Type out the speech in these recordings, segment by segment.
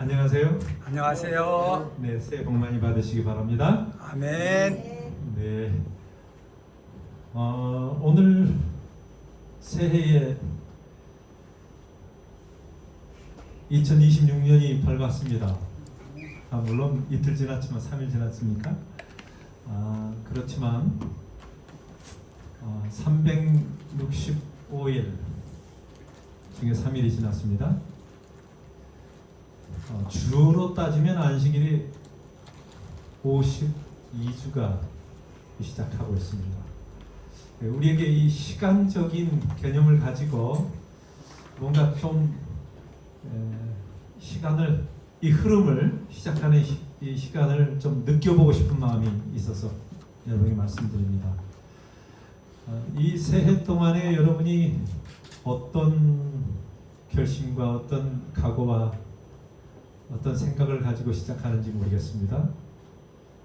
안녕하세요. 안녕하세요. 네, 새해 복 많이 받으시기 바랍니다. 아멘. 네, 오늘 새해에 2026년이 밝았습니다. 물론 이틀 지났지만 3일 지났습니까? 그렇지만 365일 중에 3일이 지났습니다. 주로 따지면 안식일이 52주가 시작하고 있습니다. 우리에게 이 시간적인 개념을 가지고 뭔가 좀 시간을, 이 흐름을 시작하는 이 시간을 좀 느껴보고 싶은 마음이 있어서 여러분에게 말씀드립니다. 이 새해 동안에 여러분이 어떤 결심과 어떤 각오와 어떤 생각을 가지고 시작하는지 모르겠습니다.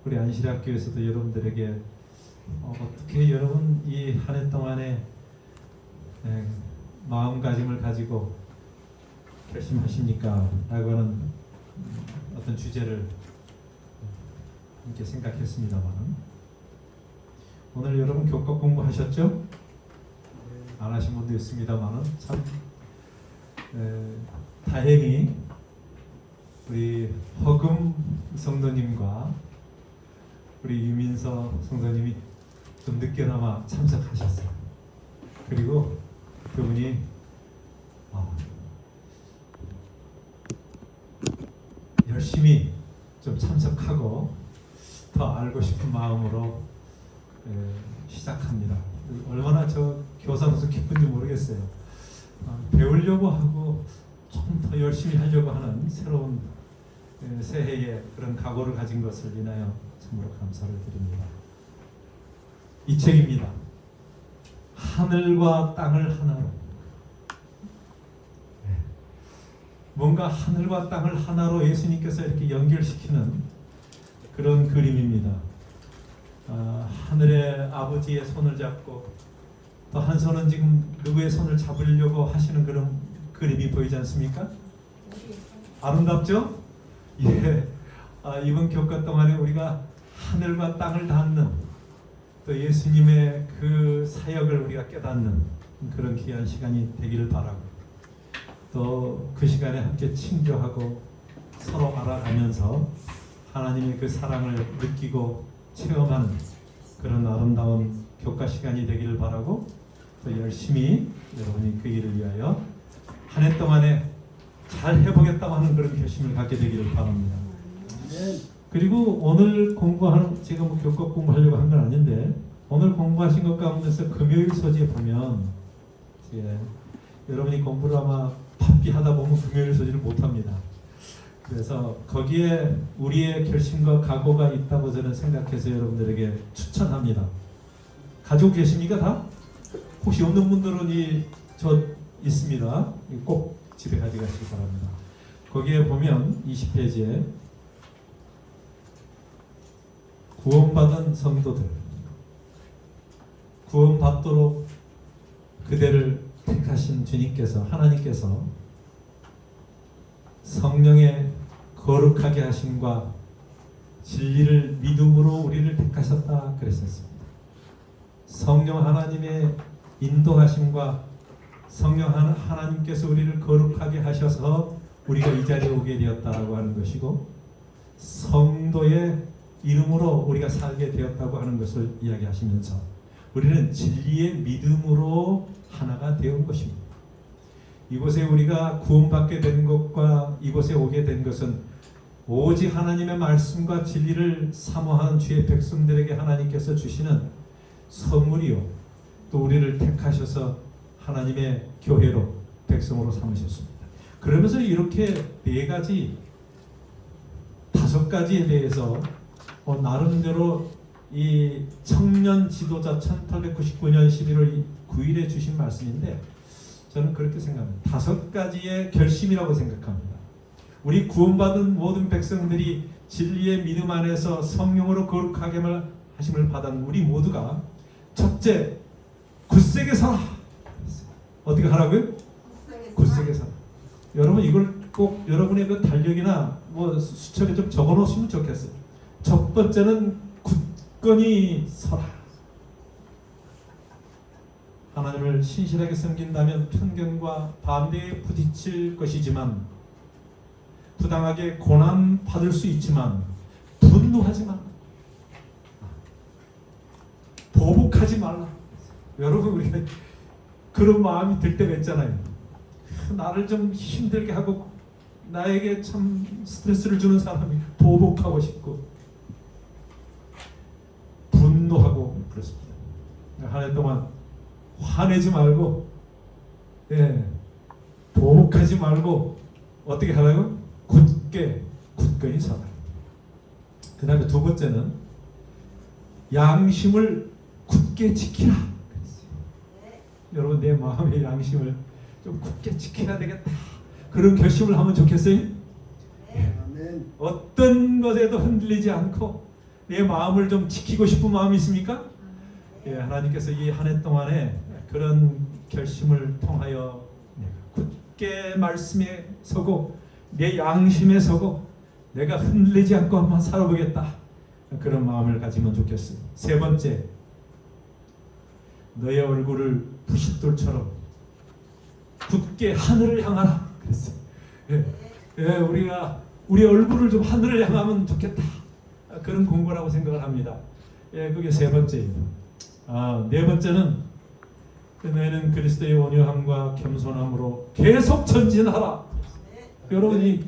우리 안실학교에서도 여러분들에게 어떻게 여러분 이 한 해 동안에 마음가짐을 가지고 결심하십니까? 라고 하는 어떤 주제를 함께 생각했습니다만, 오늘 여러분 교과 공부하셨죠? 안 하신 분도 있습니다만 참 다행히 우리 허금 성도님과 우리 유민서 성도님이 좀 늦게나마 참석하셨어요. 그리고 그분이 열심히 좀 참석하고 더 알고 싶은 마음으로 시작합니다. 얼마나 저 교사로서 기쁜지 모르겠어요. 배우려고 하고 좀 더 열심히 하려고 하는 새로운 새해에 그런 각오를 가진 것을 인하여 참으로 감사를 드립니다. 이 책입니다. 하늘과 땅을 하나로. 뭔가 하늘과 땅을 하나로 예수님께서 이렇게 연결시키는 그런 그림입니다. 하늘의 아버지의 손을 잡고 또 한 손은 지금 누구의 손을 잡으려고 하시는 그런 그림이 보이지 않습니까? 아름답죠? 예. 이번 교과 동안에 우리가 하늘과 땅을 닿는, 또 예수님의 그 사역을 우리가 깨닫는 그런 귀한 시간이 되기를 바라고, 또 그 시간에 함께 친교하고 서로 알아가면서 하나님의 그 사랑을 느끼고 체험하는 그런 아름다운 교과 시간이 되기를 바라고, 또 열심히 여러분이 그 일을 위하여 한 해 동안에 잘 해보겠다고 하는 그런 결심을 갖게 되기를 바랍니다. 그리고 오늘 공부하는, 제가 뭐 교과 공부하려고 한 건 아닌데, 오늘 공부하신 것 가운데서 금요일 소지에 보면, 여러분이 공부를 아마 바삐 하다 보면 금요일 소지를 못합니다. 그래서 거기에 우리의 결심과 각오가 있다고 저는 생각해서 여러분들에게 추천합니다. 가지고 계십니까 다? 혹시 없는 분들은 저 있습니다. 꼭 집에 가져가시기 바랍니다. 거기에 보면 20페이지에 구원받은 성도들, 구원받도록 그대를 택하신 주님께서, 하나님께서 성령의 거룩하게 하심과 진리를 믿음으로 우리를 택하셨다 그랬었습니다. 성령 하나님의 인도하심과 성령 하나님께서 우리를 거룩하게 하셔서 우리가 이 자리에 오게 되었다고 하는 것이고, 성도의 이름으로 우리가 살게 되었다고 하는 것을 이야기하시면서 우리는 진리의 믿음으로 하나가 되온 것입니다. 이곳에 우리가 구원받게 된 것과 이곳에 오게 된 것은 오직 하나님의 말씀과 진리를 사모하는 주의 백성들에게 하나님께서 주시는 선물이요, 또 우리를 택하셔서 하나님의 교회로, 백성으로 삼으셨습니다. 그러면서 이렇게 다섯 가지에 대해서 나름대로 이 청년 지도자 1899년 11월 9일에 주신 말씀인데, 저는 그렇게 생각합니다. 다섯 가지의 결심이라고 생각합니다. 우리 구원받은 모든 백성들이 진리의 믿음 안에서 성령으로 거룩하게 하심을 받은 우리 모두가, 첫째, 굳세게 서라. 어떻게 하라고요? 굳세게 서라. 여러분 이걸 꼭 여러분의 그 달력이나 뭐 수첩에 좀 적어 놓으시면 좋겠어요. 첫 번째는 굳건히 서라. 하나님을 신실하게 섬긴다면 편견과 반대에 부딪힐 것이지만, 부당하게 고난 받을 수 있지만 분노하지 말라. 보복하지 말라. 여러분, 우리가 그런 마음이 들 때가 있잖아요. 나를 좀 힘들게 하고 나에게 참 스트레스를 주는 사람이 보복하고 싶고 분노하고 그렇습니다. 한 해 동안 화내지 말고, 보복하지 말고 어떻게 하라고? 굳건히 서라. 그 다음에 두 번째는 양심을 굳게 지키라. 여러분, 내 마음의 양심을 좀 굳게 지켜야 되겠다, 그런 결심을 하면 좋겠어요. 어떤 것에도 흔들리지 않고 내 마음을 좀 지키고 싶은 마음이 있습니까? 하나님께서 이 한 해 동안에 그런 결심을 통하여 내가 굳게 말씀에 서고 내 양심에 서고 내가 흔들리지 않고 한번 살아보겠다, 그런 마음을 가지면 좋겠어요. 세 번째, 너의 얼굴을 부싯돌처럼 굳게 하늘을 향하라 그랬어요. 우리가 우리 얼굴을 좀 하늘을 향하면 좋겠다, 그런 공부라고 생각을 합니다. 그게 세 번째입니다. 네 번째는 너희는 그리스도의 온유함과 겸손함으로 계속 전진하라. 여러분이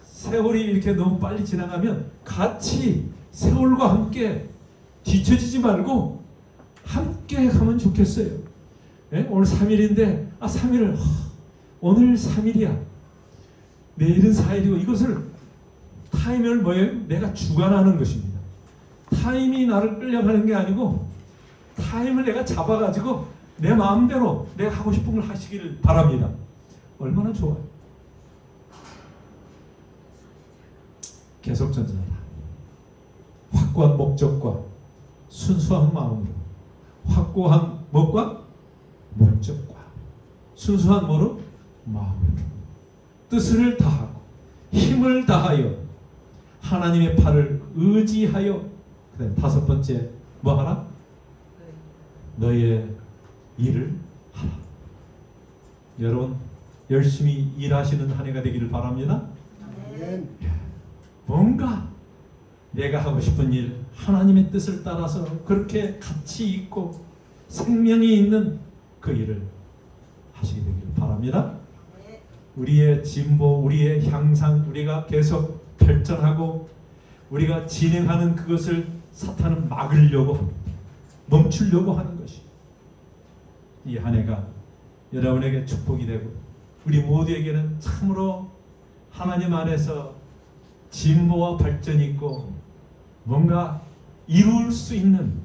세월이 이렇게 너무 빨리 지나가면 같이 세월과 함께 뒤처지지 말고 함께 가면 좋겠어요. 오늘 3일인데 3일을 오늘 3일이야, 내일은 4일이고, 이것을 타임을 뭐예요? 내가 주관하는 것입니다. 타임이 나를 끌려가는 게 아니고 타임을 내가 잡아가지고 내 마음대로 내가 하고 싶은 걸 하시길 바랍니다. 얼마나 좋아요. 계속 전진하라. 확고한 목적과 순수한 마음으로, 확고한 뭐과? 목적과 순수한 뭐로? 마음으로 뜻을 다하고 힘을 다하여 하나님의 팔을 의지하여, 그다음 다섯 번째 뭐 하라? 너의 일을 하라. 여러분, 열심히 일하시는 한 해가 되기를 바랍니다. 뭔가 내가 하고 싶은 일, 하나님의 뜻을 따라서 그렇게 가치 있고 생명이 있는 그 일을 하시게 되기를 바랍니다. 우리의 진보, 우리의 향상, 우리가 계속 발전하고 우리가 진행하는 그것을 사탄은 막으려고 합니다. 멈추려고 하는 것이. 이 한 해가 여러분에게 축복이 되고 우리 모두에게는 참으로 하나님 안에서 진보와 발전이 있고 뭔가 이룰 수 있는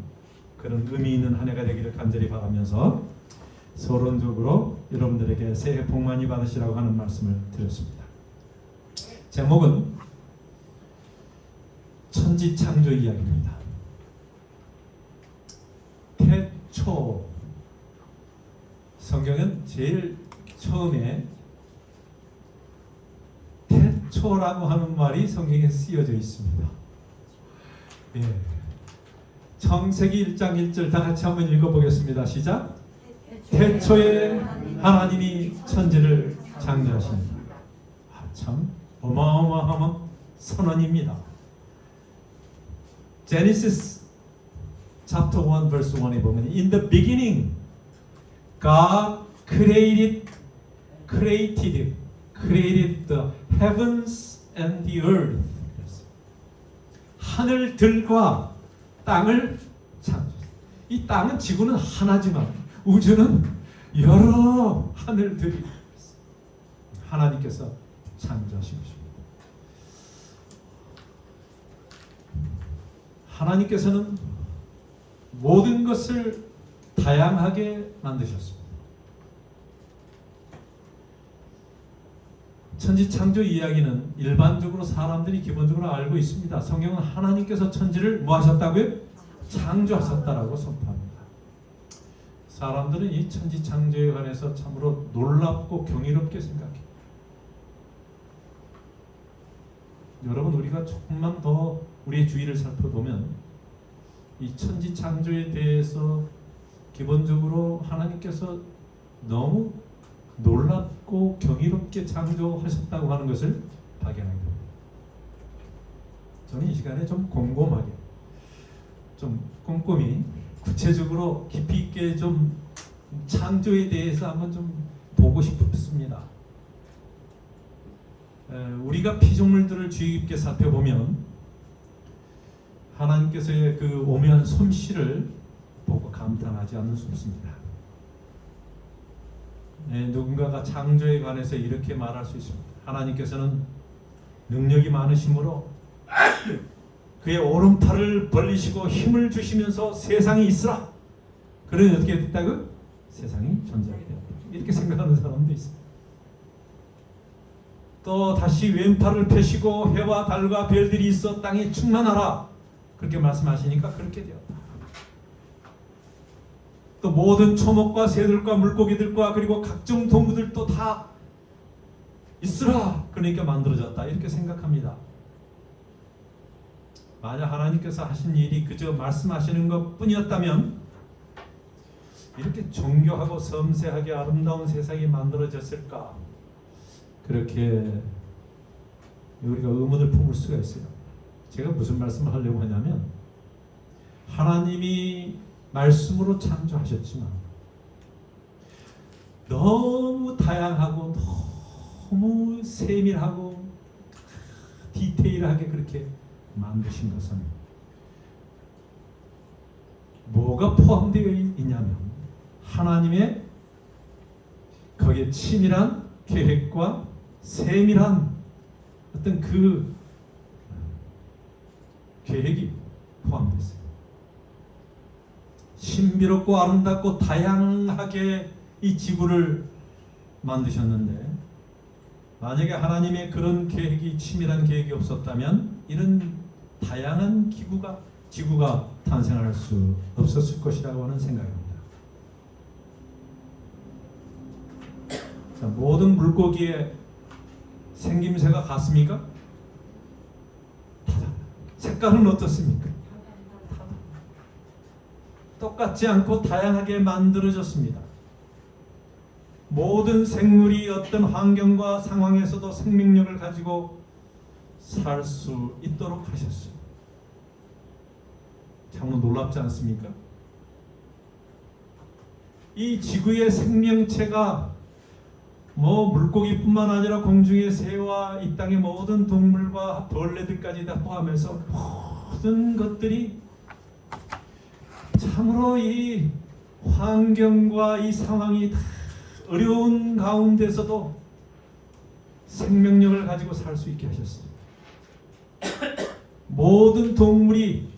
그런 의미 있는 한 해가 되기를 간절히 바라면서 서론적으로 여러분들에게 새해 복 많이 받으시라고 하는 말씀을 드렸습니다. 제목은 천지창조 이야기입니다. 태초, 성경은 제일 처음에 태초라고 하는 말이 성경에 쓰여져 있습니다. 창세기 1장 1절 다 같이 한번 읽어보겠습니다. 시작. 태초에 하나님이 천지를 창조하십니다. 참 어마어마한 선언입니다. Genesis chapter 1 verse 1에 보면 In the beginning God created the heavens and the earth. 하늘들과 땅을 창조했습니다. 이 땅은, 지구는 하나지만 우주는 여러 하늘들이 하나님께서 창조하신 것입니다. 하나님께서는 모든 것을 다양하게 만드셨습니다. 천지창조 이야기는 일반적으로 사람들이 기본적으로 알고 있습니다. 성경은 하나님께서 천지를 뭐 하셨다고요? 창조하셨다라고 선포합니다. 사람들은 이 천지창조에 관해서 참으로 놀랍고 경이롭게 생각해요. 여러분, 우리가 조금만 더 우리의 주위를 살펴보면 이 천지 창조에 대해서 기본적으로 하나님께서 너무 놀랍고 경이롭게 창조하셨다고 하는 것을 발견하게 됩니다. 저는 이 시간에 좀 곰곰하게, 좀 꼼꼼히, 구체적으로 깊이 있게 좀 창조에 대해서 한번 좀 보고 싶습니다. 우리가 피조물들을 주의 깊게 살펴보면 하나님께서의 그 오묘한 솜씨를 보고 감탄하지 않을 수 없습니다. 누군가가 창조에 관해서 이렇게 말할 수 있습니다. 하나님께서는 능력이 많으시므로 그의 오른팔을 벌리시고 힘을 주시면서 세상이 있으라. 그러니 어떻게 됐다고? 세상이 존재하게 되었다. 이렇게 생각하는 사람도 있습니다. 또 다시 왼팔을 펴시고 해와 달과 별들이 있어 땅에 충만하라. 그렇게 말씀하시니까 그렇게 되었다. 또 모든 초목과 새들과 물고기들과 그리고 각종 동물들도 다 있으라. 그러니까 만들어졌다. 이렇게 생각합니다. 만약 하나님께서 하신 일이 그저 말씀하시는 것 뿐이었다면 이렇게 정교하고 섬세하게 아름다운 세상이 만들어졌을까? 그렇게 우리가 의문을 품을 수가 있어요. 제가 무슨 말씀을 하려고 하냐면, 하나님이 말씀으로 창조하셨지만 너무 다양하고 너무 세밀하고 디테일하게 그렇게 만드신 것은 뭐가 포함되어 있냐면 하나님의 거기에 치밀한 계획과 세밀한 어떤 그 계획이 포함되어 있어요. 신비롭고 아름답고 다양하게 이 지구를 만드셨는데, 만약에 하나님의 그런 계획이, 치밀한 계획이 없었다면 이런 다양한 지구가 탄생할 수 없었을 것이라고 하는 생각입니다. 자, 모든 물고기의 생김새가 같습니까? 색깔은 어떻습니까? 똑같지 않고 다양하게 만들어졌습니다. 모든 생물이 어떤 환경과 상황에서도 생명력을 가지고 살 수 있도록 하셨어요. 정말 놀랍지 않습니까? 이 지구의 생명체가 물고기뿐만 아니라 공중의 새와 이 땅의 모든 동물과 벌레들까지 다 포함해서 모든 것들이 참으로 이 환경과 이 상황이 다 어려운 가운데서도 생명력을 가지고 살 수 있게 하셨어요. 모든 동물이,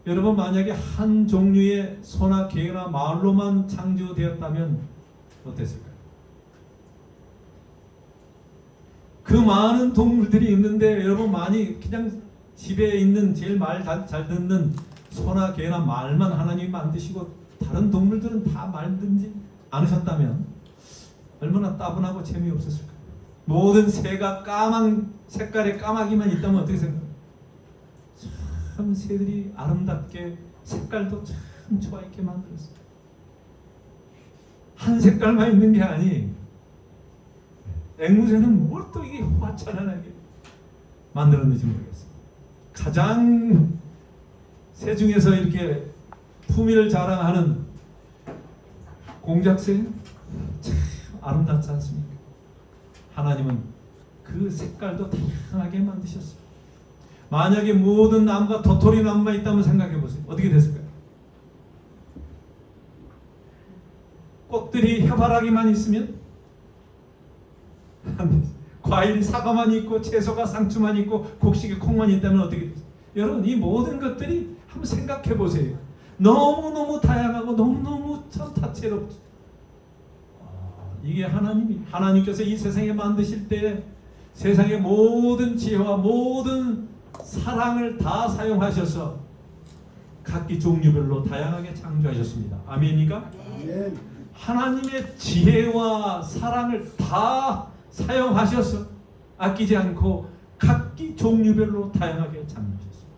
여러분, 만약에 한 종류의 소나 개나 말로만 창조되었다면 어땠을까요? 그 많은 동물들이 있는데 여러분, 많이 그냥 집에 있는 제일 말 잘 듣는 소나 개나 말만 하나님이 만드시고 다른 동물들은 다 만들지 않으셨다면 얼마나 따분하고 재미없었을까요? 모든 새가 까만 색깔의 까마귀만 있다면 어떻게 생각해요? 참 새들이 아름답게 색깔도 참 좋아 있게 만들었어요. 한 색깔만 있는 게 아니, 앵무새는 뭘 또 이게 화창하게 만들었는지 모르겠어요. 가장 새 중에서 이렇게 품위를 자랑하는 공작새, 참 아름답지 않습니까? 하나님은 그 색깔도 다양하게 만드셨어요. 만약에 모든 나무가 도토리 나무만 있다면 생각해 보세요. 어떻게 됐을까요? 꽃들이 해바라기만 있으면, 과일이 사과만 있고 채소가 상추만 있고 곡식이 콩만 있다면 어떻게 됐어요? 여러분, 이 모든 것들이 한번 생각해 보세요. 너무너무 다양하고 너무너무 참 다채롭죠. 이게 하나님께서 이 세상에 만드실 때 세상의 모든 지혜와 모든 사랑을 다 사용하셔서 각기 종류별로 다양하게 창조하셨습니다. 아멘이가? 네. 하나님의 지혜와 사랑을 다 사용하셔서 아끼지 않고 각기 종류별로 다양하게 창조하셨습니다.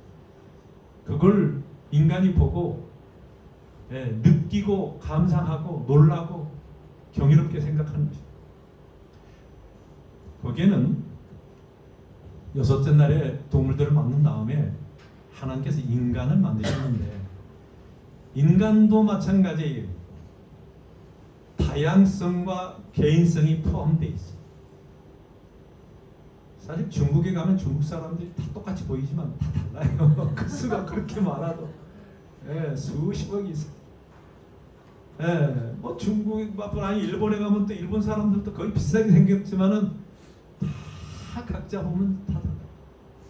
그걸 인간이 보고 느끼고 감상하고 놀라고 경이롭게 생각하는 것입니다. 거기에는 여섯째 날에 동물들을 만든 다음에 하나님께서 인간을 만드셨는데 인간도 마찬가지예요. 다양성과 개인성이 포함되어 있어요. 사실 중국에 가면 중국 사람들이 다 똑같이 보이지만 다 달라요. 그 수가 그렇게 많아도 수십억이 있어요. 뭐 중국뿐 아니 일본에 가면 또 일본 사람들도 거의 비슷하게 생겼지만은 다 각자 보면 다 달라요.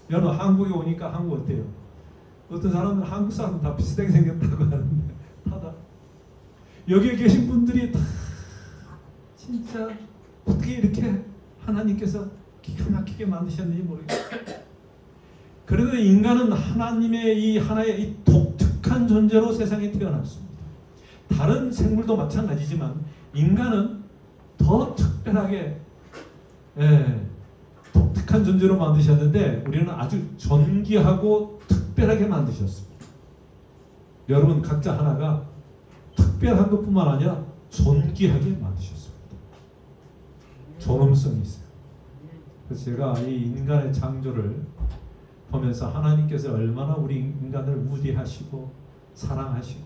여러분 한국에 오니까 한국 어때요? 어떤 사람은 한국 사람 다 비슷하게 생겼다고 하는데 다 여기에 계신 분들이 다 진짜 어떻게 이렇게 하나님께서 기가 막히게 만드셨는지 모르겠어요. 그런데 인간은 하나님의 이 하나의 이 독특한 존재로 세상에 태어났습니다. 다른 생물도 마찬가지지만 인간은 더 특별하게 독특한 존재로 만드셨는데 우리는 아주 존귀하고 특별하게 만드셨습니다. 여러분 각자 하나가 특별한 것뿐만 아니라 존귀하게 만드셨습니다. 존엄성이 있어요. 그래서 제가 이 인간의 창조를 보면서 하나님께서 얼마나 우리 인간을 우대하시고 사랑하시고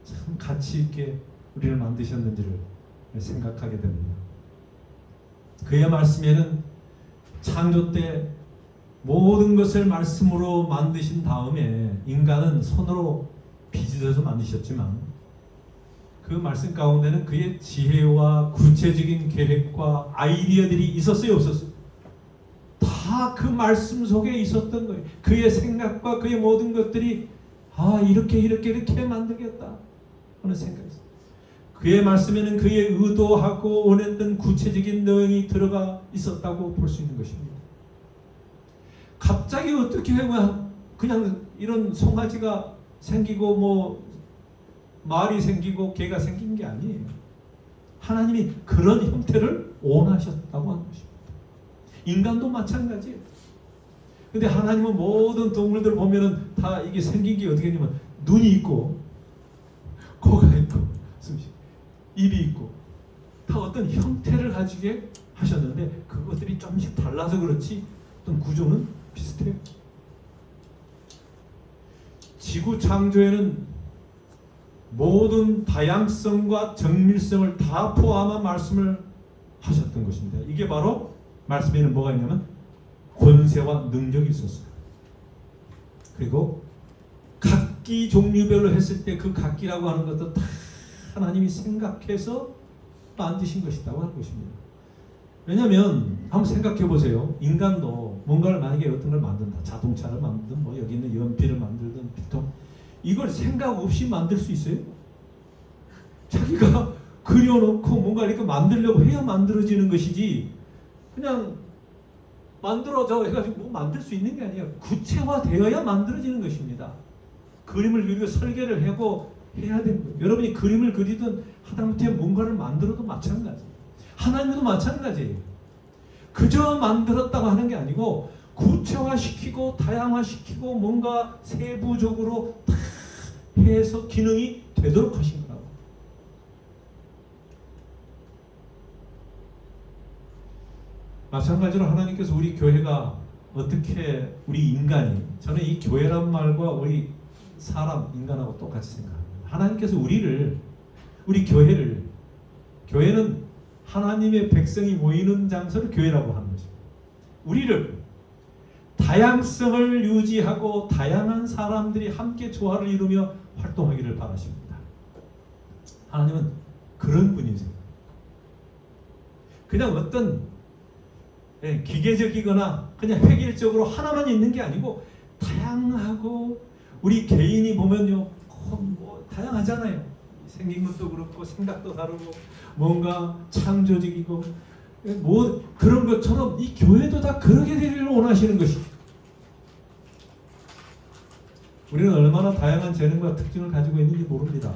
참 가치 있게 우리를 만드셨는지를 생각하게 됩니다. 그의 말씀에는 창조 때 모든 것을 말씀으로 만드신 다음에 인간은 손으로 빚어서 만드셨지만 그 말씀 가운데는 그의 지혜와 구체적인 계획과 아이디어들이 있었어요, 없었어요? 다 그 말씀 속에 있었던 거예요. 그의 생각과 그의 모든 것들이 이렇게 만들겠다 하는 생각이 있어요. 그의 말씀에는 그의 의도하고 원했던 구체적인 내용이 들어가 있었다고 볼 수 있는 것입니다. 갑자기 어떻게 그냥 이런 송아지가 생기고 뭐 말이 생기고 개가 생긴 게 아니에요. 하나님이 그런 형태를 원하셨다고 하는 것입니다. 인간도 마찬가지예요. 근데 하나님은 모든 동물들 보면은 다 이게 생긴 게 어떻게 되냐면 눈이 있고 코가 있고 입이 있고 다 어떤 형태를 가지게 하셨는데 그것들이 조금씩 달라서 그렇지 어떤 구조는 비슷해요. 지구 창조에는 모든 다양성과 정밀성을 다 포함한 말씀을 하셨던 것입니다. 이게 바로 말씀에는 뭐가 있냐면 권세와 능력이 있었어요. 그리고 각기 종류별로 했을 때 그 각기라고 하는 것도 다 하나님이 생각해서 만드신 것이라고 하는 것입니다. 왜냐하면 한번 생각해 보세요. 인간도 뭔가를 만약에 어떤 걸 만든다. 자동차를 만들든 뭐 여기 있는 연필을 만들든 피통 이걸 생각 없이 만들 수 있어요? 자기가 그려놓고 뭔가 이렇게 만들려고 해야 만들어지는 것이지 그냥 만들어져 해가지고 뭐 만들 수 있는 게 아니에요. 구체화되어야 만들어지는 것입니다. 그림을 그리고 설계를 하고 해야 되는 거예요. 여러분이 그림을 그리든 하다못해 뭔가를 만들어도 마찬가지예요. 하나님도 마찬가지예요. 그저 만들었다고 하는 게 아니고 구체화시키고 다양화시키고 뭔가 세부적으로 다 해서 기능이 되도록 하신 거라고. 마찬가지로 하나님께서 우리 교회가 어떻게 우리 인간이 저는 이 교회란 말과 우리 사람 인간하고 똑같이 생각합니다. 하나님께서 우리 교회는 하나님의 백성이 모이는 장소를 교회라고 하는 것입니다. 우리를 다양성을 유지하고 다양한 사람들이 함께 조화를 이루며 활동하기를 바라십니다. 하나님은 그런 분이세요. 그냥 어떤 기계적이거나 그냥 획일적으로 하나만 있는 게 아니고 다양하고 우리 개인이 보면요 뭐 다양하잖아요. 생긴 것도 그렇고 생각도 다르고 뭔가 창조적이고 뭐 그런 것처럼 이 교회도 다 그러게 되기를 원하시는 것입니다. 우리는 얼마나 다양한 재능과 특징을 가지고 있는지 모릅니다.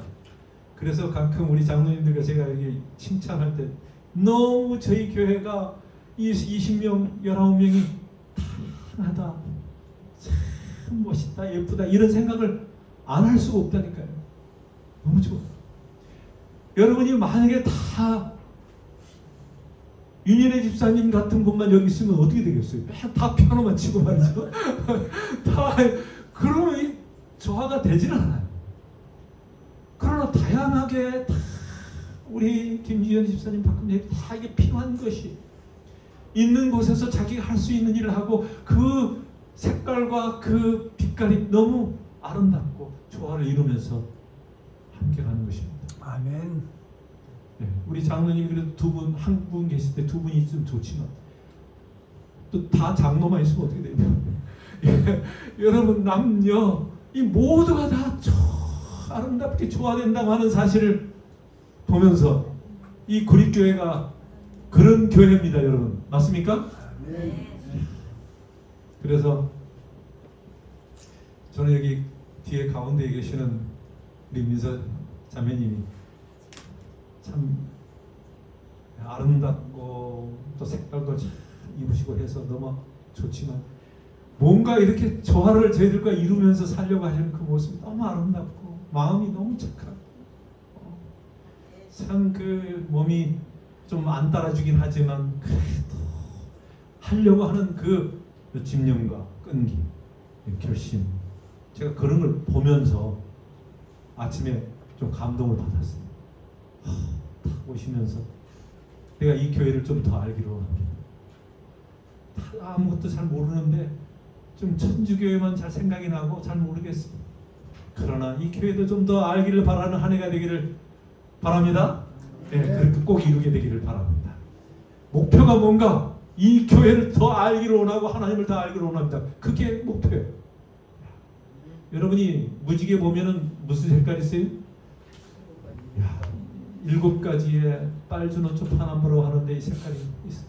그래서 가끔 우리 장로님들과 제가 여기 칭찬할 때 너무 저희 교회가 20명, 19명이 다 멋있다, 예쁘다 이런 생각을 안 할 수가 없다니까요. 너무 좋아. 여러분이 만약에 다 윤현애 집사님 같은 분만 여기 있으면 어떻게 되겠어요? 맨 다 피아노만 치고 말이죠. 다 그러면 이 조화가 되질 않아요. 그러나 다양하게 다 우리 김지현 집사님, 박근혜 다 이게 필요한 것이 있는 곳에서 자기가 할 수 있는 일을 하고 그 색깔과 그 빛깔이 너무 아름답고 조화를 이루면서 함께 가는 것입니다. 아멘. 네, 우리 장로님 그래도 두 분, 한 분 계실 때 두 분이 있으면 좋지만 또 다 장로만 있으면 어떻게 되냐? 예, 여러분 남녀 이 모두가 다 아름답게 조화된다고 하는 사실을 보면서 이 구립교회가 그런 교회입니다, 여러분. 맞습니까? 아멘. 그래서 저는 여기 뒤에 가운데에 계시는 우리 민서 자매님이 참 아름답고 또 색깔도 잘 입으시고 해서 너무 좋지만 뭔가 이렇게 조화를 저희들과 이루면서 살려고 하시는 그 모습이 너무 아름답고 마음이 너무 착하고 참 그 몸이 좀 안 따라주긴 하지만 그래도 하려고 하는 그 집념과 끈기, 결심, 제가 그런 걸 보면서 아침에 좀 감동을 받았어요. 딱 오시면서 내가 이 교회를 좀 더 알기로 합니다. 아무것도 잘 모르는데 좀 천주교회만 잘 생각이 나고 잘 모르겠어요. 그러나 이 교회도 좀 더 알기를 바라는 한 해가 되기를 바랍니다. 네, 그렇게 꼭 이루게 되기를 바랍니다. 목표가 뭔가? 이 교회를 더 알기를 원하고 하나님을 더 알기를 원합니다. 그게 목표예요. 여러분이 무지개 보면은 무슨 색깔 있어요? 7가지의 빨주노초 파남보로 하는데 이 색깔이 있어요.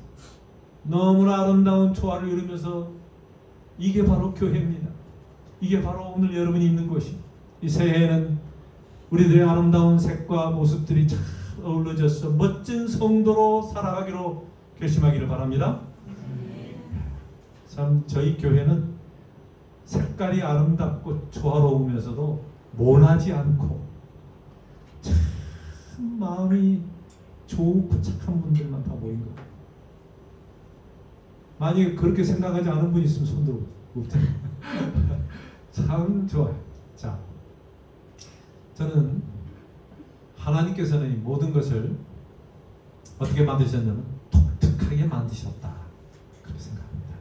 너무나 아름다운 조화를 이루면서 이게 바로 교회입니다. 이게 바로 오늘 여러분이 있는 곳이. 이 새해에는 우리들의 아름다운 색과 모습들이 잘 어우러져서 멋진 성도로 살아가기로 결심하기를 바랍니다. 참 저희 교회는 색깔이 아름답고 조화로우면서도 모나지 않고 참 마음이 좋고 착한 분들만 다 모인 거예요. 만약에 그렇게 생각하지 않은 분이 있으면 손 들어 보세요. 참 좋아요. 자, 저는 하나님께서는 이 모든 것을 어떻게 만드셨냐면 독특하게 만드셨다. 그렇게 생각합니다.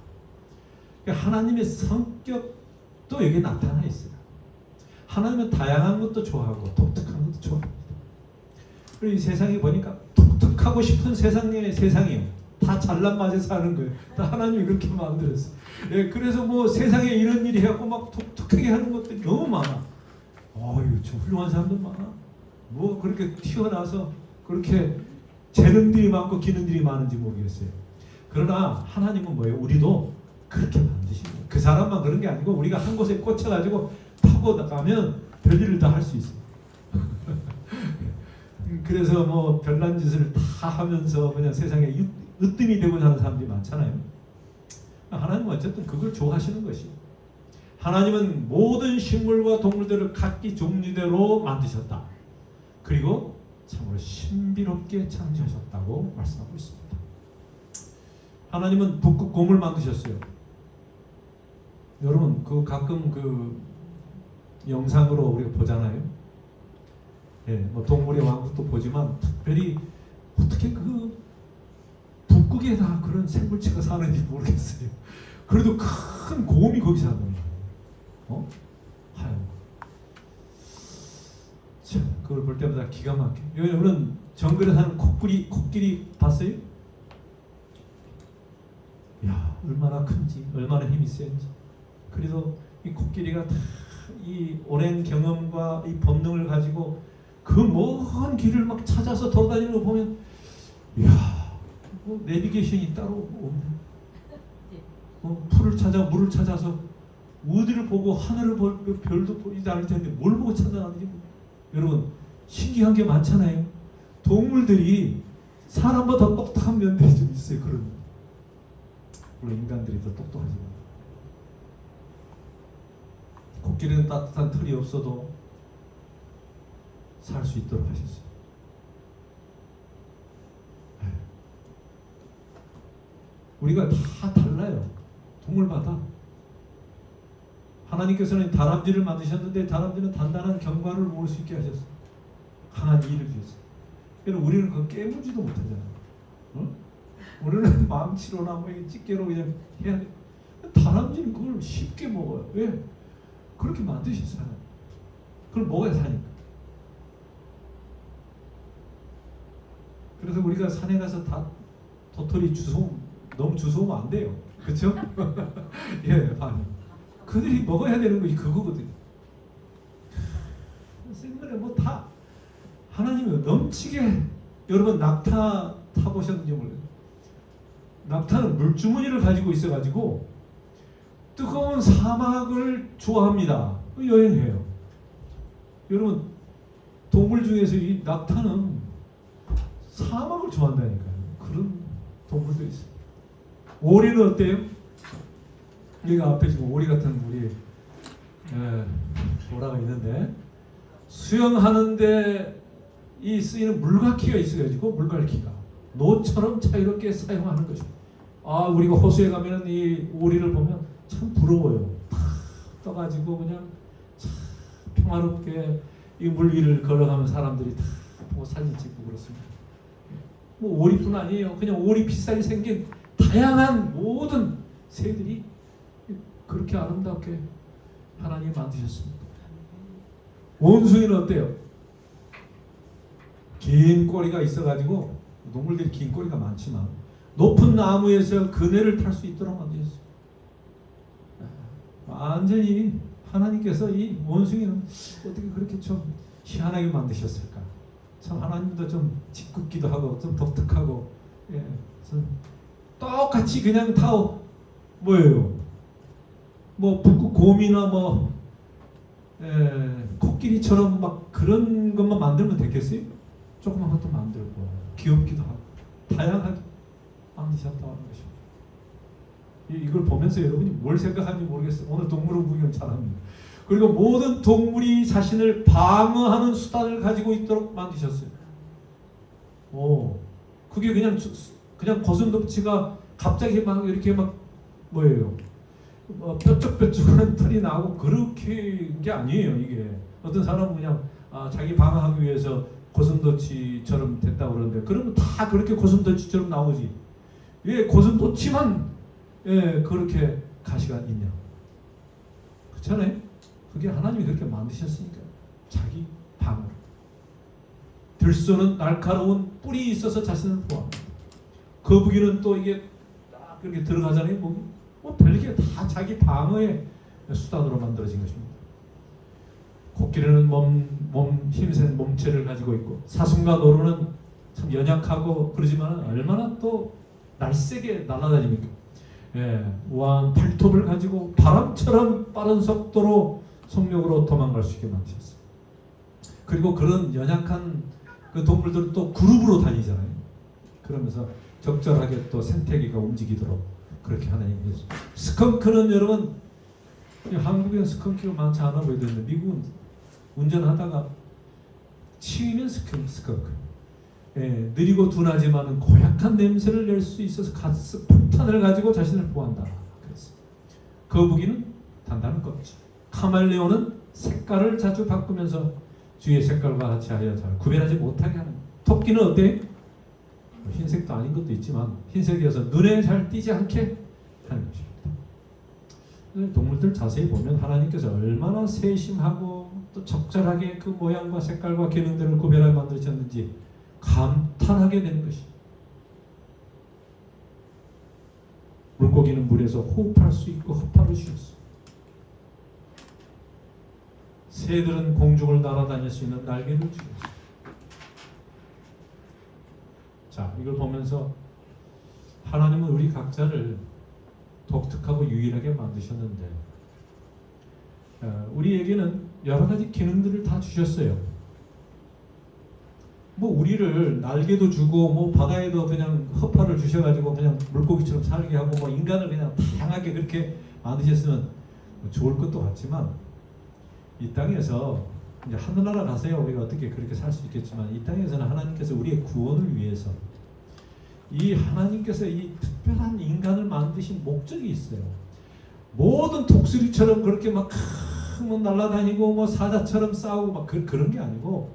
그러니까 하나님의 성격도 여기에 나타나 있어요. 하나님은 다양한 것도 좋아하고 독특한 것도 좋아합니다. 그리고 이 세상에 보니까 독특하고 싶은 세상이에요. 다 잘난 맛에 사는 거예요. 다 하나님이 그렇게 만들었어요. 예, 그래서 뭐 세상에 이런 일이 해갖고 막 독특하게 하는 것들이 너무 많아. 어휴, 저 훌륭한 사람들 많아. 뭐 그렇게 튀어나와서 그렇게 재능들이 많고 기능들이 많은지 모르겠어요. 그러나 하나님은 뭐예요? 우리도 그렇게 만드시는 거예요. 그 사람만 그런 게 아니고 우리가 한 곳에 꽂혀가지고 파고 나가면 별일을 다 할 수 있어요. 그래서 뭐 별난 짓을 다 하면서 그냥 세상에 으뜸이 되고자 하는 사람들이 많잖아요. 하나님은 어쨌든 그걸 좋아하시는 것이에요. 하나님은 모든 식물과 동물들을 각기 종류대로 만드셨다. 그리고 참으로 신비롭게 창조하셨다고 말씀하고 있습니다. 하나님은 북극곰을 만드셨어요. 여러분 그 가끔 그 영상으로 우리가 보잖아요. 예, 뭐 동물의 왕국도 보지만 특별히 어떻게 그 북극에 다 그런 생물체가 사는지 모르겠어요. 그래도 큰 곰이 거기 사는 거예요. 하얀 거. 참, 그걸 볼 때마다 기가 막혀. 여러분 정글에 사는 코끼리 봤어요? 야, 얼마나 큰지, 얼마나 힘이 센지. 그래서 이 코끼리가 다 이 오랜 경험과 이 본능을 가지고 그 먼 길을 막 찾아서 돌아다니는 거 보면, 이야, 뭐 내비게이션이 따로 없네. 풀을 찾아 물을 찾아서 어디를 보고 하늘을 보고 별도 보이지 않을 텐데 뭘 보고 찾아가는지. 여러분 신기한 게 많잖아요. 동물들이 사람보다 똑똑한 면들이 좀 있어요. 그런 물론 인간들이 더 똑똑하지만 코끼리는 따뜻한 털이 없어도 살 수 있도록 하셨어요. 우리가 다 달라요. 동물마다. 하나님께서는 다람쥐를 만드셨는데 다람쥐는 단단한 견과를 모을 수 있게 하셨어요. 강한 이를 주셨어요. 그래서 우리는 그거 깨물지도 못하잖아요. 어? 우리는 망치로나 뭐 집게로 그냥 해야 돼. 다람쥐는 그걸 쉽게 먹어요. 왜? 그렇게 만드셨어요. 그걸 먹어야 사니까. 그래서 우리가 산에 가서 다 도토리 너무 주워오면 안 돼요. 그렇죠? 예, 아니. 그들이 먹어야 되는 것이 그거거든요. 생물에 뭐 다 하나님은 넘치게. 여러분 낙타 타보셨는지 모르겠어요. 낙타는 물주머니를 가지고 있어가지고 뜨거운 사막을 좋아합니다. 여행해요. 여러분 동물 중에서 이 낙타는 사막을 좋아한다니까요. 그런 동물도 있어요. 오리는 어때요? 여기 앞에 지금 오리 같은 우리 보라가 있는데 수영하는데 이 쓰이는 물갈퀴가 있어가지고 물갈퀴가 노처럼 자유롭게 사용하는 것입니다. 아, 우리가 호수에 가면은 이 오리를 보면 참 부러워요. 탁 떠가지고 그냥 참 평화롭게 이 물 위를 걸어가면 사람들이 다 보고 사진 찍고 그렇습니다. 뭐 오리뿐 아니에요. 그냥 오리 비슷하게 생긴 다양한 모든 새들이 그렇게 아름답게 하나님이 만드셨습니다. 원숭이는 어때요? 긴 꼬리가 있어가지고 동물들이 긴 꼬리가 많지만 높은 나무에서 그네를 탈 수 있도록 만드셨어요. 완전히 하나님께서 이 원숭이는 어떻게 그렇게 좀 희한하게 만드셨을까? 참 하나님도 좀 짓궂기도 하고 좀 독특하고, 예, 좀 똑같이 그냥 다 뭐예요? 뭐 북극 곰이나 뭐 코끼리처럼 막 그런 것만 만들면 되겠어요? 조그만 것도 만들고 귀엽기도 하고 다양하게 만드셨다고 하는 것입니다. 이걸 보면서 여러분이 뭘 생각하는지 모르겠어요. 오늘 동물원 구경 잘합니다. 그리고 모든 동물이 자신을 방어하는 수단을 가지고 있도록 만드셨어요. 그게 그냥 고슴도치가 갑자기 막 이렇게 막 뭐예요? 뾰족뾰족한 털이 나고 그렇게 게 아니에요. 이게 어떤 사람은 그냥 자기 방어하기 위해서 고슴도치처럼 됐다고 그러는데 그러면 다 그렇게 고슴도치처럼 나오지. 왜 고슴도치만 그렇게 가시가 있냐? 그렇잖아요. 그게 하나님이 그렇게 만드셨으니까 자기 방어로. 들소는 날카로운 뿔이 있어서 자신을 보호합니다. 거북이는 또 이게 딱 그렇게 들어가잖아요. 목이. 뭐 별게 다 자기 방어의 수단으로 만들어진 것입니다. 코끼리는 힘센 몸체를 가지고 있고 사슴과 노루는 참 연약하고 그러지만 얼마나 또 날쌔게 날아다닙니까? 우아한 발톱을 가지고 바람처럼 빠른 속도로 성력으로 도망갈 수 있게 만드셨어요. 그리고 그런 연약한 그 동물들은 또 그룹으로 다니잖아요. 그러면서 적절하게 또 생태계가 움직이도록 그렇게 하나님이 했습니다. 스컹크는 여러분 한국엔 스컹크가 많지 않아 보이던데 미국은 운전하다가 치이면 스컹크. 느리고 둔하지만은 고약한 냄새를 낼 수 있어서 가스 폭탄을 가지고 자신을 보호한다. 그랬어요. 거북이는 단단한 껍질. 카멜레온은 색깔을 자주 바꾸면서 주위의 색깔과 같이 하여 잘 구별하지 못하게 하는. 토끼는 어때? 흰색도 아닌 것도 있지만 흰색이어서 눈에 잘 띄지 않게 하는 것입니다. 동물들 자세히 보면 하나님께서 얼마나 세심하고 또 적절하게 그 모양과 색깔과 기능들을 구별하여 만드셨는지 감탄하게 되는 것입니다. 물고기는 물에서 호흡할 수 있고 흡합을 쉬었어. 새들은 공중을 날아다닐 수 있는 날개를 주었어. 자, 이걸 보면서 하나님은 우리 각자를 독특하고 유일하게 만드셨는데 우리에게는 여러 가지 기능들을 다 주셨어요. 뭐 우리를 날개도 주고 뭐 바다에도 그냥 허파를 주셔가지고 그냥 물고기처럼 살게 하고 뭐 인간을 그냥 다양하게 그렇게 만드셨으면 좋을 것도 같지만 이 땅에서 이제 하늘나라 가서야 우리가 어떻게 그렇게 살 수 있겠지만 이 땅에서는 하나님께서 우리의 구원을 위해서 이 하나님께서 이 특별한 인간을 만드신 목적이 있어요. 모든 독수리처럼 그렇게 막 날아다니고 뭐 사자처럼 싸우고 막 그런 게 아니고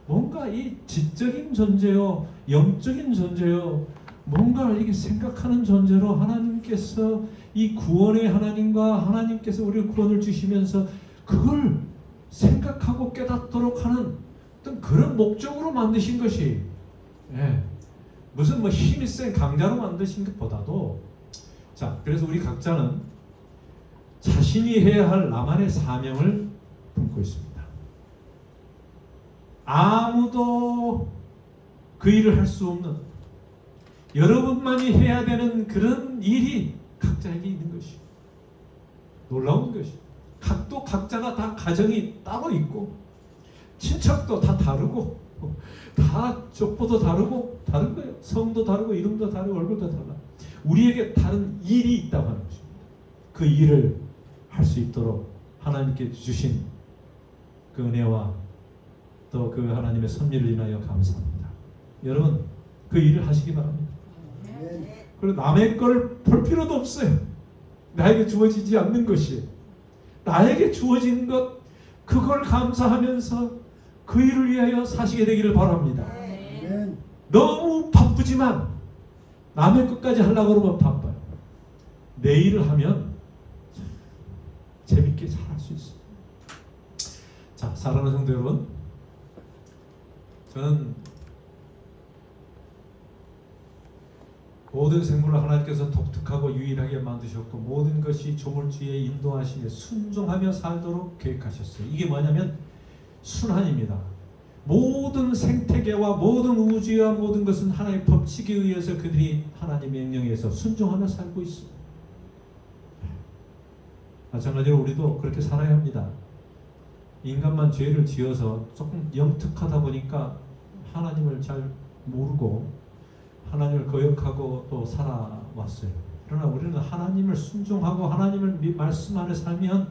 뭔가 이 지적인 존재요, 영적인 존재요, 뭔가 이게 생각하는 존재로 하나님께서 이 구원의 하나님과 하나님께서 우리의 구원을 주시면서 그걸 생각하고 깨닫도록 하는 어떤 그런 목적으로 만드신 것이 무슨 뭐 힘이 센 강자로 만드신 것보다도 자 그래서 우리 각자는 자신이 해야 할 나만의 사명을 품고 있습니다. 아무도 그 일을 할 수 없는 여러분만이 해야 되는 그런 일이 각자에게 있는 것이 놀라운 것이 또 각자가 다 가정이 따로 있고 친척도 다 다르고 다 족보도 다르고 다른 거예요. 성도 다르고 이름도 다르고 얼굴도 달라. 우리에게 다른 일이 있다고 하는 것입니다. 그 일을 할 수 있도록 하나님께 주신 그 은혜와 또 그 하나님의 섭리를 인하여 감사합니다. 여러분 그 일을 하시기 바랍니다. 그리고 남의 거를 볼 필요도 없어요. 나에게 주어지지 않는 것이 나에게 주어진 것 그걸 감사하면서 그 일을 위하여 사시게 되기를 바랍니다. 너무 바쁘지만 남의 것까지 하려고 그러면 바빠요. 내 일을 하면 재밌게 잘 할 수 있어요. 자, 사랑하는 성도 여러분, 저는 모든 생물을 하나님께서 독특하고 유일하게 만드셨고 모든 것이 조물주의 인도하심에 순종하며 살도록 계획하셨어요. 이게 뭐냐면 순환입니다. 모든 생태계와 모든 우주와 모든 것은 하나님의 법칙에 의해서 그들이 하나님의 명령에 의해서 순종하며 살고 있습니다. 마찬가지로 우리도 그렇게 살아야 합니다. 인간만 죄를 지어서 조금 영특하다 보니까 하나님을 잘 모르고 하나님을 거역하고 또 살아왔어요. 그러나 우리는 하나님을 순종하고 하나님을 말씀 안에 살면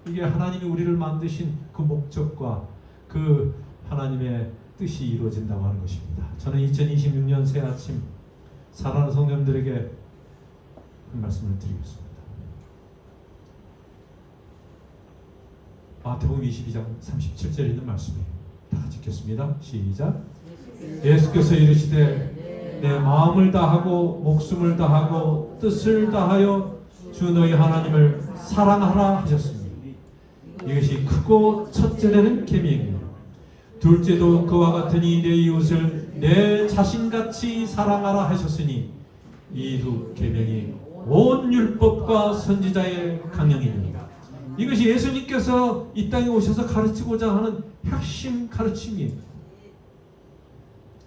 이게 하나님이 우리를 만드신 그 목적과 그 하나님의 뜻이 이루어진다고 하는 것입니다. 저는 2026년 새 아침 사랑하는 성도님들에게 한 말씀을 드리겠습니다. 마태복음 22장 37절에 있는 말씀이에요. 다 같이 읽겠습니다. 시작. 예수께서 이르시되 내 마음을 다하고 목숨을 다하고 뜻을 다하여 주 너희 하나님을 사랑하라 하셨습니다. 이것이 크고 첫째 되는 계명이에요. 둘째도 그와 같으니 내 이웃을 내 자신같이 사랑하라 하셨으니 이 두 계명이 온 율법과 선지자의 강령이니라. 이것이 예수님께서 이 땅에 오셔서 가르치고자 하는 핵심 가르침이에요.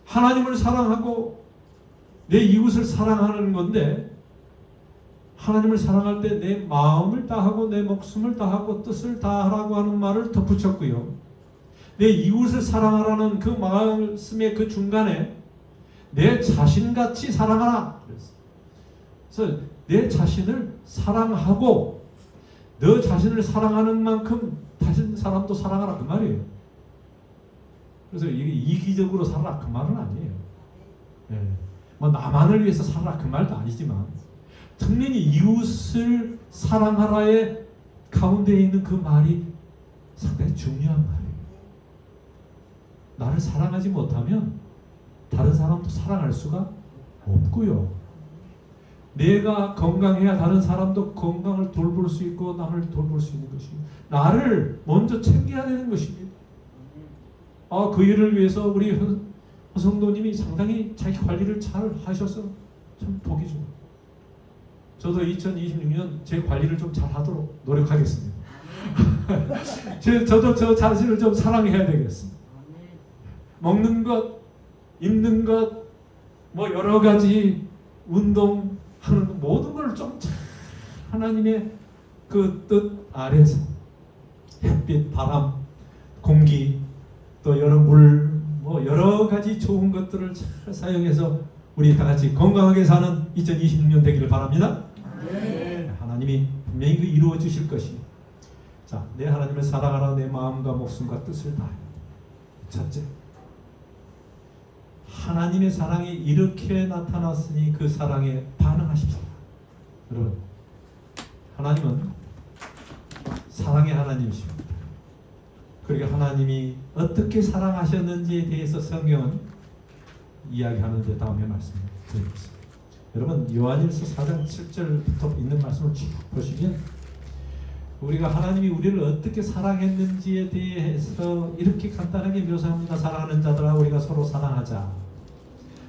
하나님을 사랑하고 내 이웃을 사랑하는 건데 하나님을 사랑할 때 내 마음을 다하고 내 목숨을 다하고 뜻을 다하라고 하는 말을 덧붙였고요. 내 이웃을 사랑하라는 그 말씀의 그 중간에 내 자신같이 사랑하라. 그래서 내 자신을 사랑하고 너 자신을 사랑하는 만큼 다른 사람도 사랑하라 그 말이에요. 그래서 이게 이기적으로 살아라 그 말은 아니에요. 뭐 나만을 위해서 살아라 그 말도 아니지만 특별히 이웃을 사랑하라의 가운데 있는 그 말이 상당히 중요한 말이에요. 나를 사랑하지 못하면 다른 사람도 사랑할 수가 없고요. 내가 건강해야 다른 사람도 건강을 돌볼 수 있고 남을 돌볼 수 있는 것입니다. 나를 먼저 챙겨야 되는 것입니다. 그 일을 위해서 우리 성도님이 상당히 자기 관리를 잘 하셔서 참 복이 좋아요. 저도 2026년 제 관리를 좀 잘 하도록 노력하겠습니다. 저도 저 자신을 좀 사랑해야 되겠습니다. 먹는 것, 입는 것, 뭐 여러 가지 운동 하는 모든 걸 좀 하나님의 그 뜻 아래서 햇빛, 바람, 공기, 또 여러 물, 뭐 여러 가지 좋은 것들을 잘 사용해서 우리 다 같이 건강하게 사는 2026년 되기를 바랍니다. 네. 하나님이 분명히 이루어 주실 것이 자, 내 하나님을 사랑하라. 내 마음과 목숨과 뜻을 다하여. 첫째, 하나님의 사랑이 이렇게 나타났으니 그 사랑에 반응하십시오. 여러분, 하나님은 사랑의 하나님이십니다. 그리고 하나님이 어떻게 사랑하셨는지에 대해서 성경은 이야기하는데 다음에 말씀드리겠습니다. 여러분, 요한일서 4장 7절부터 있는 말씀을 쭉 보시면 우리가 하나님이 우리를 어떻게 사랑했는지에 대해서 이렇게 간단하게 묘사합니다. 사랑하는 자들아, 우리가 서로 사랑하자.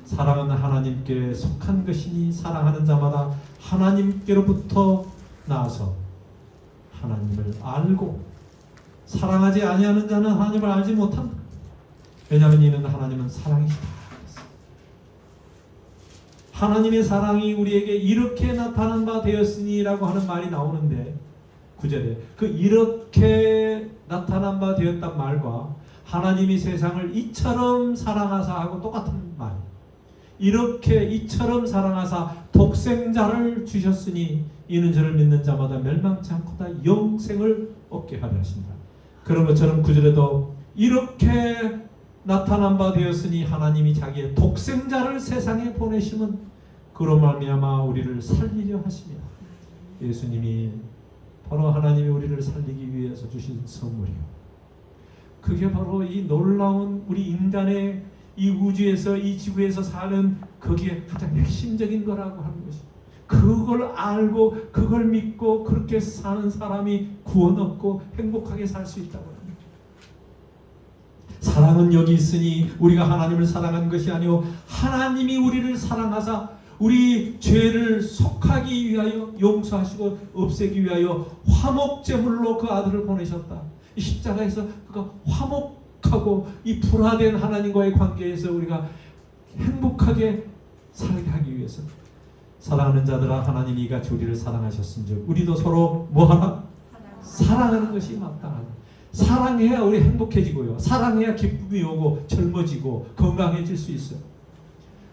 사랑은 하나님께 속한 것이니 사랑하는 자마다 하나님께로부터 나와서 하나님을 알고, 사랑하지 아니하는 자는 하나님을 알지 못한다. 왜냐하면 이는 하나님은 사랑이시다. 하나님의 사랑이 우리에게 이렇게 나타난 바 되었으니라고 하는 말이 나오는데 9절에 그 이렇게 나타난 바 되었단 말과 하나님이 세상을 이처럼 사랑하사 하고 똑같은 말. 이렇게 이처럼 사랑하사 독생자를 주셨으니 이는 저를 믿는 자마다 멸망치 않고 다 영생을 얻게 하려 하신다. 그런 것처럼 9절에도 이렇게 나타난 바 되었으니 하나님이 자기의 독생자를 세상에 보내심은 그로 말미암아 우리를 살리려 하시며, 예수님이 바로 하나님이 우리를 살리기 위해서 주신 선물이요, 그게 바로 이 놀라운 우리 인간의 이 우주에서 이 지구에서 사는 거기에 가장 핵심적인 거라고 하는 것이, 그걸 알고 그걸 믿고 그렇게 사는 사람이 구원 얻고 행복하게 살 수 있다고 합니다. 사랑은 여기 있으니 우리가 하나님을 사랑한 것이 아니오 하나님이 우리를 사랑하사 우리 죄를 속하기 위하여 용서하시고 없애기 위하여 화목제물로 그 아들을 보내셨다. 이 십자가에서 그가 화목하고 이 불화된 하나님과의 관계에서 우리가 행복하게 살게 하기 위해서, 사랑하는 자들아, 하나님이 이같이 우리를 사랑하셨은즉 우리도 서로 뭐하라? 사랑하는 것이 마땅하다. 사랑해야 우리 행복해지고요, 사랑해야 기쁨이 오고 젊어지고 건강해질 수 있어요.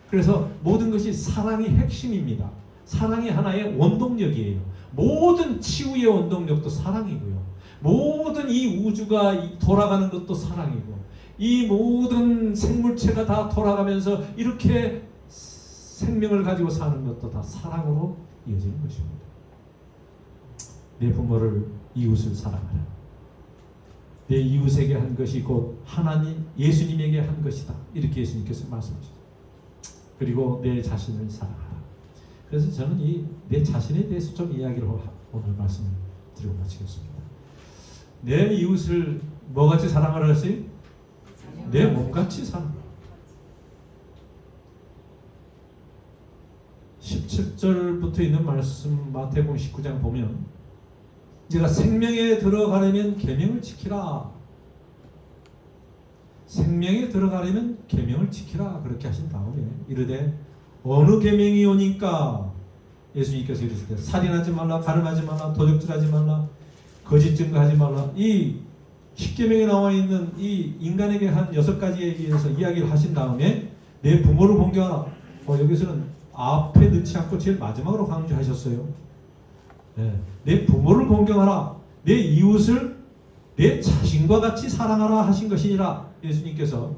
그래서 모든 것이 사랑이 핵심입니다. 사랑이 하나의 원동력이에요. 모든 치유의 원동력도 사랑이고요, 모든 이 우주가 돌아가는 것도 사랑이고, 이 모든 생물체가 다 돌아가면서 이렇게 생명을 가지고 사는 것도 다 사랑으로 이어지는 것입니다. 내 부모를, 이웃을 사랑하라. 내 이웃에게 한 것이 곧 하나님 예수님에게 한 것이다. 이렇게 예수님께서 말씀하셨습니다. 그리고 내 자신을 사랑하라. 그래서 저는 이 내 자신에 대해서 좀 이야기를 오늘 말씀을 드리고 마치겠습니다. 내 이웃을 뭐같이 사랑하라 했어요? 내 몸같이 사랑하라. 17절부터 있는 말씀 마태복음 19장 보면, 제가 생명에 들어가려면 계명을 지키라. 생명에 들어가려면 계명을 지키라. 그렇게 하신 다음에 이르되 어느 계명이 오니까, 예수님께서 이르실 때 살인하지 말라, 가늠하지 말라, 도적질하지 말라, 거짓 증거하지 말라. 이 10계명에 나와 있는 이 인간에게 한 6가지에 의해서 이야기를 하신 다음에 내 부모를 공경하라. 여기서는 앞에 넣지 않고 제일 마지막으로 강조하셨어요. 네. 내 부모를 공경하라. 내 이웃을 내 자신과 같이 사랑하라 하신 것이니라. 예수님께서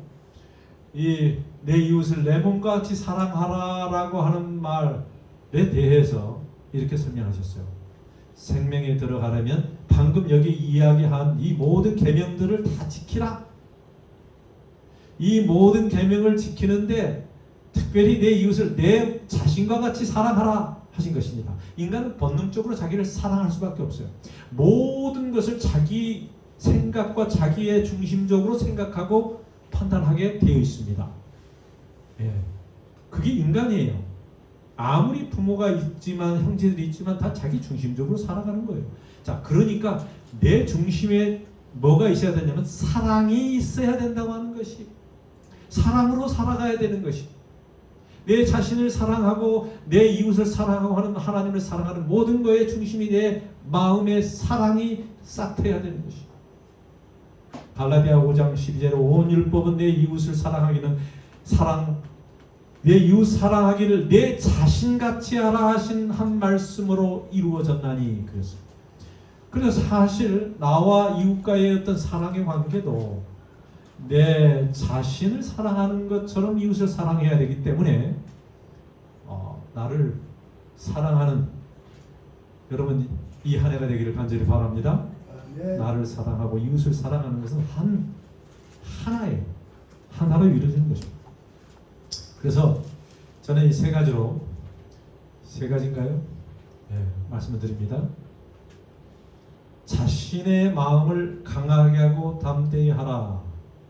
이 내 이웃을 내 몸과 같이 사랑하라라고 하는 말에 대해서 이렇게 설명하셨어요. 생명에 들어가려면 방금 여기 이야기한 이 모든 계명들을 다 지키라. 이 모든 계명을 지키는데 특별히 내 이웃을 내 자신과 같이 사랑하라 하신 것입니다. 인간은 본능적으로 자기를 사랑할 수밖에 없어요. 모든 것을 자기 생각과 자기의 중심적으로 생각하고 판단하게 되어 있습니다. 예, 그게 인간이에요. 아무리 부모가 있지만 형제들이 있지만 다 자기 중심적으로 살아가는 거예요. 자, 그러니까 내 중심에 뭐가 있어야 되냐면 사랑이 있어야 된다고 하는 것이, 사랑으로 살아가야 되는 것이, 내 자신을 사랑하고 내 이웃을 사랑하고 하는 하나님을 사랑하는 모든 거의 중심이 내 마음의 사랑이 싹 트여야 되는 것이. 갈라디아 5장 12절에 온 율법은 내 이웃을 사랑하기는 내 이웃 사랑하기를 내 자신같이 하라 하신 한 말씀으로 이루어졌나니. 그랬어요. 그래서 사실 나와 이웃과의 어떤 사랑의 관계도 내 자신을 사랑하는 것처럼 이웃을 사랑해야 되기 때문에 나를 사랑하는 여러분 이 한 해가 되기를 간절히 바랍니다. 나를 사랑하고 이웃을 사랑하는 것은 하나로 이루어지는 것입니다. 그래서 저는 이 세 가지인가요? 네, 말씀을 드립니다. 자신의 마음을 강하게 하고 담대히 하라.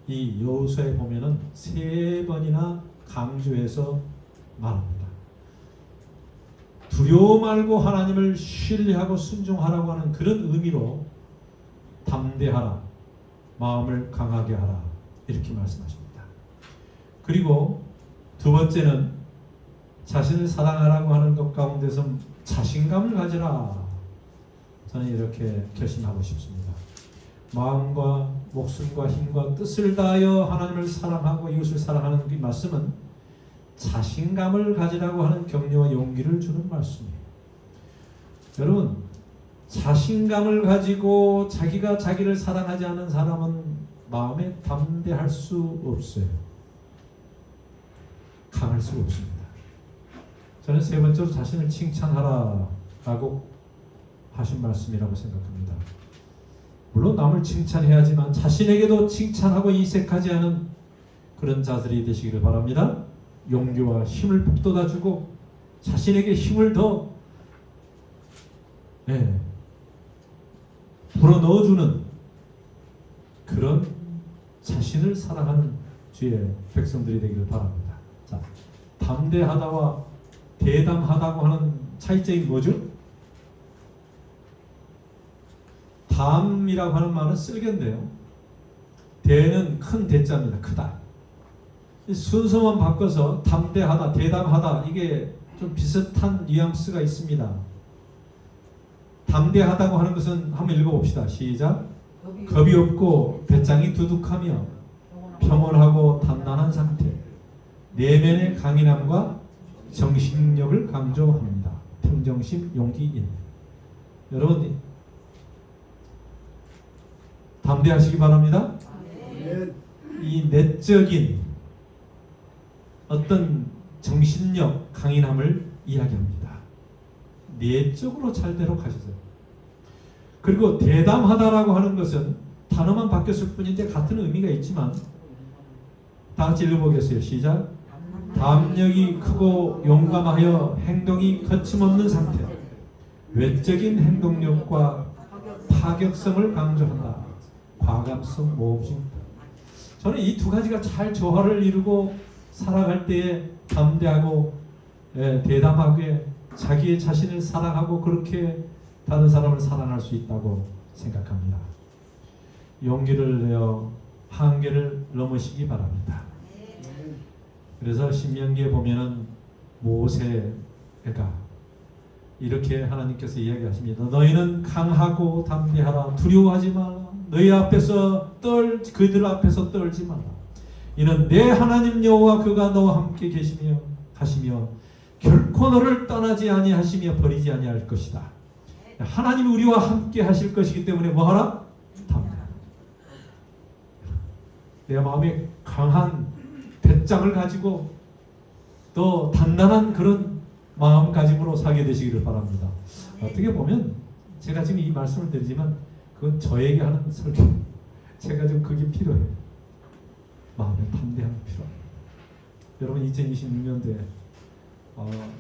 이 여호수아에 보면은 3번이나 강조해서 말합니다. 두려워 말고 하나님을 신뢰하고 순종하라고 하는 그런 의미로 담대하라, 마음을 강하게 하라 이렇게 말씀하십니다. 그리고 두 번째는 자신을 사랑하라고 하는 것 가운데서 자신감을 가지라. 저는 이렇게 결심하고 싶습니다. 마음과 목숨과 힘과 뜻을 다하여 하나님을 사랑하고 이웃을 사랑하는 이 말씀은 자신감을 가지라고 하는 격려와 용기를 주는 말씀이에요. 여러분, 자신감을 가지고 자기가 자기를 사랑하지 않는 사람은 마음에 담대할 수 없어요. 강할 수 없습니다. 저는 세 번째로 자신을 칭찬하라라고 하신 말씀이라고 생각합니다. 물론 남을 칭찬해야지만 자신에게도 칭찬하고 이색하지 않은 그런 자들이 되시기를 바랍니다. 용기와 힘을 북돋아주고 자신에게 힘을 더 불어넣어주는 그런 자신을 사랑하는 주의 백성들이 되기를 바랍니다. 자, 담대하다와 대담하다고 하는 차이점이 뭐죠? 담이라고 하는 말은 쓸개인데요. 대는 큰 대자입니다. 크다. 순서만 바꿔서 담대하다, 대담하다 이게 좀 비슷한 뉘앙스가 있습니다. 담대하다고 하는 것은 한번 읽어봅시다. 시작. 겁이 없고 배짱이 두둑하며 평온하고 단단한 상태. 내면의 강인함과 정신력을 강조합니다. 평정심, 용기인. 여러분 담대하시기 바랍니다. 이 내적인 어떤 정신력, 강인함을 이야기합니다. 내적으로 잘 되도록 하셔서. 그리고 대담하다라고 하는 것은 단어만 바뀌었을 뿐인데 같은 의미가 있지만 다 같이 읽어보겠어요. 시작. 담력이 크고 용감하여 행동이 거침없는 상태. 외적인 행동력과 파격성을 강조한다. 과감성, 모험심. 저는 이 두 가지가 잘 조화를 이루고 살아갈 때에 담대하고 대담하게 자기의 자신을 사랑하고 그렇게 다른 사람을 사랑할 수 있다고 생각합니다. 용기를 내어 한계를 넘으시기 바랍니다. 그래서 신명기에 보면은 모세가 이렇게 하나님께서 이야기하십니다. 너희는 강하고 담대하라. 두려워하지 마라. 너희 앞에서 그들 앞에서 떨지 마라. 이는 내 하나님 여호와 그가 너와 함께 가시며 결코 너를 떠나지 아니하시며 버리지 아니할 것이다. 하나님이 우리와 함께 하실 것이기 때문에 뭐하라? 담대하라. 내 마음에 강한 배짱을 가지고 또 단단한 그런 마음가짐으로 살게 되시기를 바랍니다. 어떻게 보면 제가 지금 이 말씀을 드리지만 그건 저에게 하는 설교. 제가 좀 그게 필요해요. 마음에 담대함이 필요합니다. 여러분 2026년도에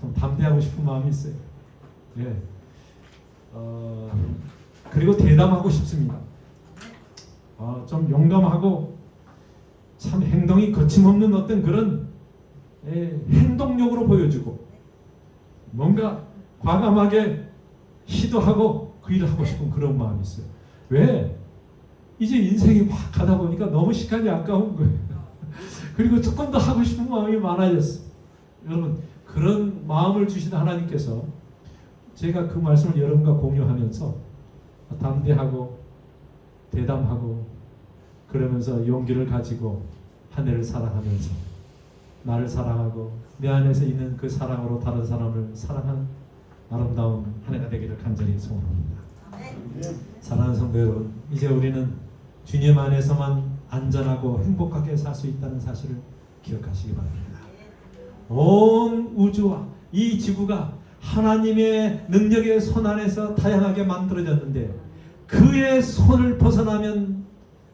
좀 담대하고 싶은 마음이 있어요. 예. 그리고 대담하고 싶습니다. 좀 용감하고 참 행동이 거침없는 어떤 그런 행동력으로 보여주고 뭔가 과감하게 시도하고 그 일을 하고 싶은 그런 마음이 있어요. 왜? 이제 인생이 막 가다 보니까 너무 시간이 아까운 거예요. 그리고 조금 더 하고 싶은 마음이 많아졌어요. 여러분 그런 마음을 주신 하나님께서 제가 그 말씀을 여러분과 공유하면서 담대하고 대담하고 그러면서 용기를 가지고 한 해를 살아가면서 나를 사랑하고 내 안에서 있는 그 사랑으로 다른 사람을 사랑하는 아름다운 한 해가 되기를 간절히 소원합니다. 사랑하는 성도 여러분, 이제 우리는 주님 안에서만 안전하고 행복하게 살 수 있다는 사실을 기억하시기 바랍니다. 온 우주와 이 지구가 하나님의 능력의 손 안에서 다양하게 만들어졌는데 그의 손을 벗어나면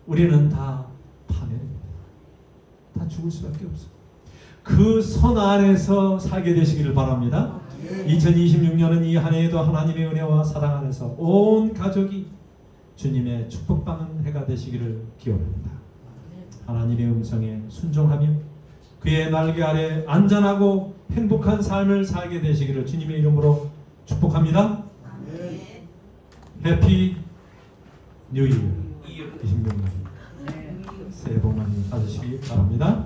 우리는 다 파멸입니다. 다 죽을 수밖에 없어요. 그 손 안에서 살게 되시기를 바랍니다. 2026년은 이 한 해에도 하나님의 은혜와 사랑 안에서 온 가족이 주님의 축복받는 해가 되시기를 기원합니다. 하나님의 음성에 순종하며 그의 날개 아래 안전하고 행복한 삶을 살게 되시기를 주님의 이름으로 축복합니다. 해피 뉴 이어 26년 새해 복 많이 받으시기 바랍니다.